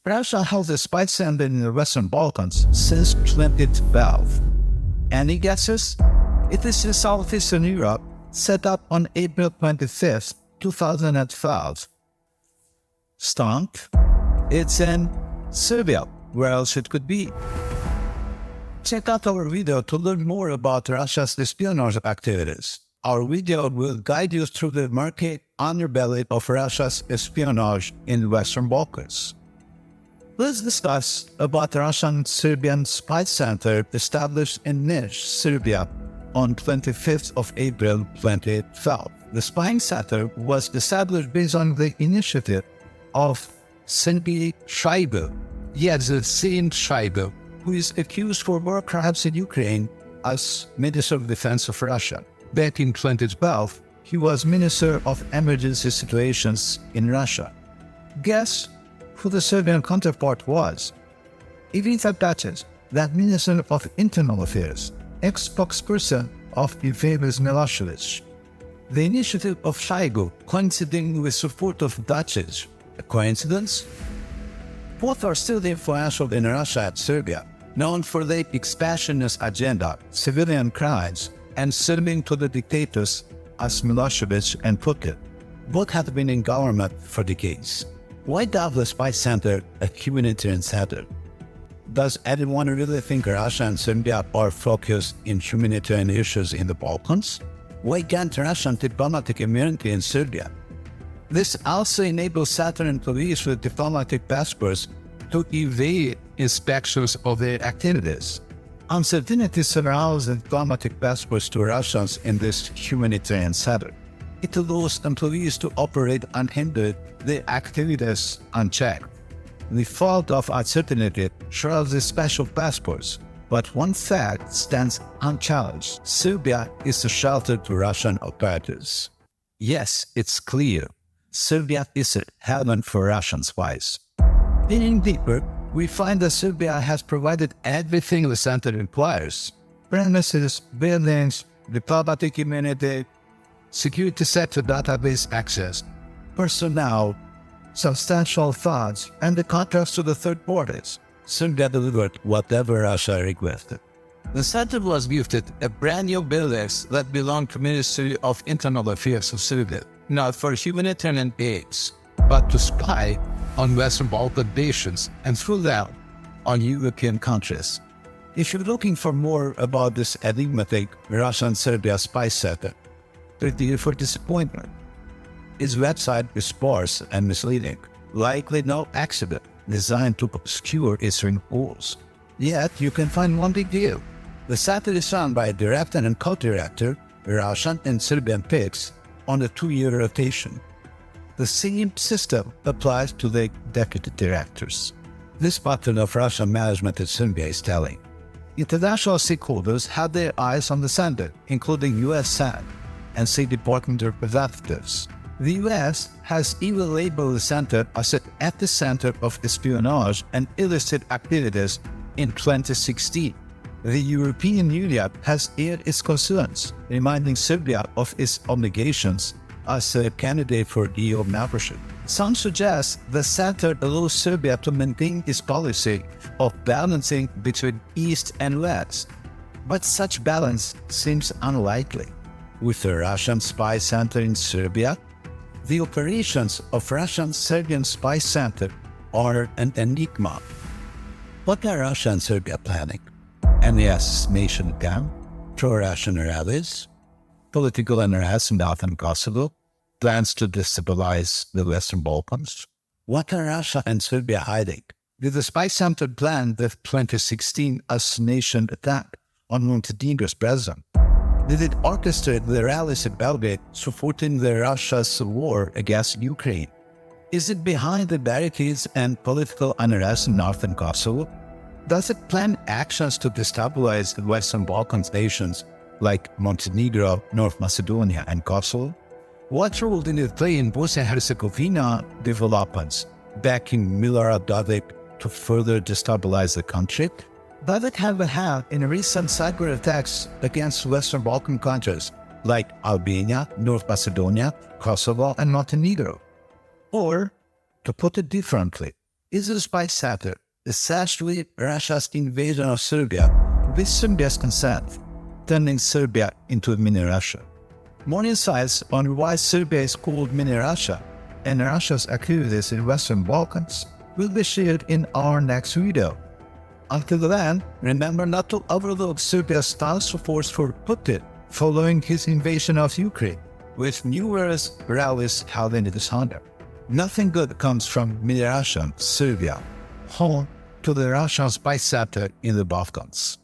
Russia held a spy center in the Western Balkans since 2012. Any guesses? It is in Southeastern Europe, set up on April 25th, 2012. Stunk? It's in Serbia. Where else it could be? Check out our video to learn more about Russia's espionage activities. Our video will guide you through the murky underbelly of Russia's espionage in the Western Balkans. Let's discuss about the Russian-Serbian Spy Center established in Niš, Serbia on 25th of April 2012. The spying center was established based on the initiative of Sergei Shaibu. Yes, the same Shaibu, who is accused for war crimes in Ukraine as Minister of Defense of Russia. Back in 2012, he was Minister of Emergency Situations in Russia. Guess who the Serbian counterpart was? Ivica Dacic, that Minister of Internal Affairs, ex-spokesperson of the famous Milosevic. The initiative of Shaigu coinciding with support of Dacic. A coincidence? Both are still influential in Russia and Serbia, known for their expansionist agenda, civilian crimes, and serving to the dictators as Milosevic and Putin. Both have been in government for decades. Why dub the spy center a humanitarian center? Does anyone really think Russia and Serbia are focused in humanitarian issues in the Balkans? Why can't Russian diplomatic immunity in Serbia? This also enables Saturn employees with diplomatic passports to evade inspections of their activities. Uncertainty surrounds the diplomatic passports to Russians in this humanitarian center. It allows employees to operate unhindered, their activities unchecked. The fault of uncertainty shrouds the special passports, but one fact stands unchallenged. Serbia is a shelter to Russian operatives. Yes, it's clear. Serbia is a haven for Russian spies. Digging deeper, we find that Serbia has provided everything the center requires: premises, buildings, diplomatic immunity, security sector database access, personnel, substantial funds, and the contracts to the third parties. Serbia delivered whatever Russia requested. The center was gifted a brand new buildings that belonged to Ministry of Internal Affairs of Serbia, not for humanitarian aids, but to spy on Western Balkan nations and through that on European countries. If you're looking for more about this enigmatic Russian-Serbia spy center, prepare for disappointment. Its website is sparse and misleading, likely no accident, designed to obscure its rules. Yet you can find one big deal. The center is run by a director and co-director, Russian and Serbian PICs, on a 2-year rotation. The same system applies to the deputy directors. This pattern of Russian management in Serbia is telling. International stakeholders had their eyes on the center, including US SAD and State Department representatives. The US has even labeled the center as an epicenter of espionage and illicit activities in 2016. The European Union has aired its concerns, reminding Serbia of its obligations as a candidate for EU membership. Some suggest the center allows Serbia to maintain its policy of balancing between East and West, but such balance seems unlikely. With the Russian Spy Center in Serbia, the operations of Russian-Serbian Spy Center are an enigma. What are Russia and Serbia planning? Any assassination attempt? Pro-Russian rallies? Political unrest in Northern Kosovo? Plans to destabilize the Western Balkans? What are Russia and Serbia hiding? Did the Spy Center plan the 2016 assassination attack on Montenegro's president? Did it orchestrate the rallies in Belgrade supporting the Russia's war against Ukraine? Is it behind the barricades and political unrest in Northern Kosovo? Does it plan actions to destabilize the Western Balkans nations like Montenegro, North Macedonia, and Kosovo? What role did it play in Bosnia and Herzegovina developments, backing Milorad Dodik to further destabilize the country? Does it have a hand in recent cyber attacks against Western Balkan countries like Albania, North Macedonia, Kosovo, and Montenegro? Or, to put it differently, is a spy center essentially Russia's invasion of Serbia with Serbia's consent, turning Serbia into a mini-Russia. More insights on why Serbia is called mini-Russia and Russia's activities in Western Balkans will be shared in our next video. Until then, remember not to overlook Serbia's stance support for Putin following his invasion of Ukraine, with numerous rallies held in its honor. Nothing good comes from mini-Russia, Serbia, home to the Russian spy center in the Balkans.